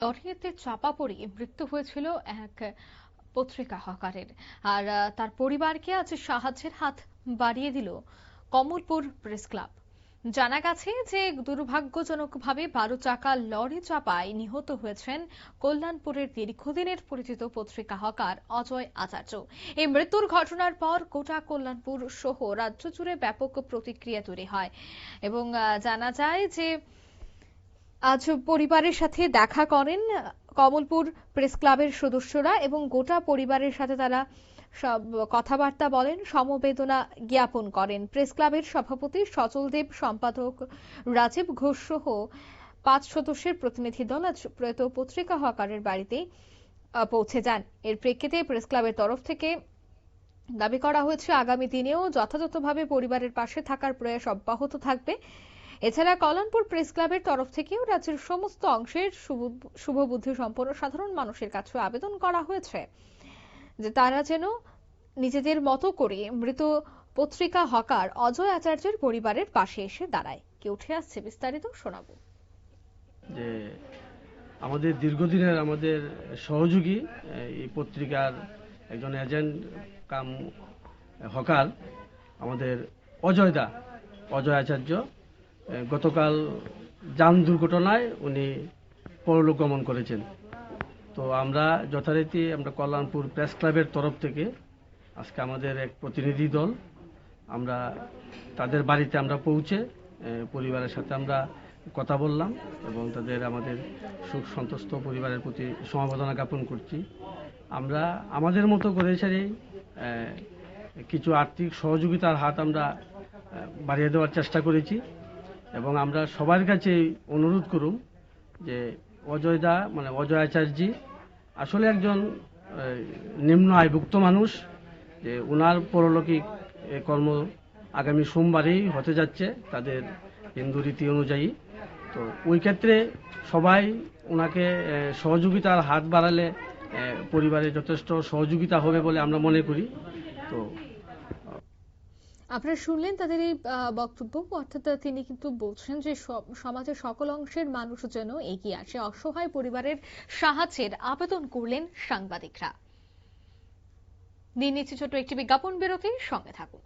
লরিতে চাপা পড়ে মৃত্যু হয়েছিল এক পত্রিকা হকারের। আর তার পরিবারকে আজ সাহায্যের হাত বাড়িয়ে দিল কমলপুর প্রেস ক্লাব। জানা গেছে যে দুর্ভাগ্যজনকভাবে 12 চাকা লরি চাপায় নিহত হয়েছেন কল্যাণপুরের দীর্ঘদিনের পরিচিত পত্রিকা হকার অজয় আচার্য। এই মৃত্যুর ঘটনার পর গোটা কল্যাণপুর সহ রাজ্য জুড়ে ব্যাপক প্রতিক্রিয়া তৈরি হয় এবং জানা যায় যে আজ পরিবারের সাথে দেখা করেন কমলপুর প্রেস ক্লাবের সদস্যরা এবং গোটা পরিবারের সাথে তারা সব কথাবার্তা বলেন, সমবেদনা জ্ঞাপন করেন। প্রেস ক্লাবের সভাপতি সচল দেব, সম্পাদক রাজীব ঘোষ সহ 5 সদস্যের প্রতিনিধি দল আজ প্রয়াত পত্রিকা হকারের বাড়িতে পৌঁছে যান। এর প্রেক্ষিতে প্রেস ক্লাবের তরফ থেকে দাবি করা হয়েছে আগামী দিনেও যথাযথভাবে পরিবারের পাশে থাকার প্রয়াস অব্যাহত থাকবে। এছাড়া কল্যাণপুর প্রেস ক্লাবের তরফ থেকেও রাজ্যের সমস্ত অংশের শুভবুদ্ধি সম্পন্ন সাধারণ মানুষের কাছে আবেদন করা হয়েছে যে তারা যেন নিজেদের মতো করে মৃত পত্রিকা হকার অজয় আচার্যের পরিবারের পাশে এসে দাঁড়ায়। কে উঠে আসছে বিস্তারিত শোনাবো। যে আমাদের দীর্ঘদিনের আমাদের সহযোগী এই পত্রিকার একজন এজেন্ট কাম হকার আমাদের অজয় আচার্য গতকাল যান দুর্ঘটনায় উনি পরলোক গমন করেছেন। তো আমরা যথারীতি আমরা কল্যাণপুর প্রেস ক্লাবের তরফ থেকে আজকে আমাদের এক প্রতিনিধি দল আমরা তাদের বাড়িতে আমরা পৌঁছে পরিবারের সাথে আমরা কথা বললাম এবং তাদের আমাদের সুখ সন্তুষ্ট পরিবারের প্রতি সমবেদনা জ্ঞাপন করছি। আমরা আমাদের মতো করে সারি কিছু আর্থিক সহযোগিতার হাত আমরা বাড়িয়ে দেওয়ার চেষ্টা করেছি এবং আমরা সবার কাছে অনুরোধ করুম যে অজয় আচার্য আসলে একজন নিম্ন আয়ভুক্ত মানুষ, যে ওনার পরলৌকিক কর্ম আগামী সোমবারেই হতে যাচ্ছে তাদের হিন্দু রীতি অনুযায়ী। তো ওই ক্ষেত্রে সবাই ওনাকে সহযোগিতার হাত বাড়ালে পরিবারে যথেষ্ট সহযোগিতা হবে বলে আমরা মনে করি। তো আপনারা শুনলেন তাদের এই বক্তব্য, অর্থাৎ তিনি কিন্তু বলছেন যে সমাজের সকল অংশের মানুষ যেন এগিয়ে আসে। অসহায় পরিবারের সাহায্যের আবেদন করলেন সাংবাদিকরা। নিয়ে নিচ্ছে ছোট একটি বিজ্ঞাপন বিরতি, সঙ্গে থাকুন।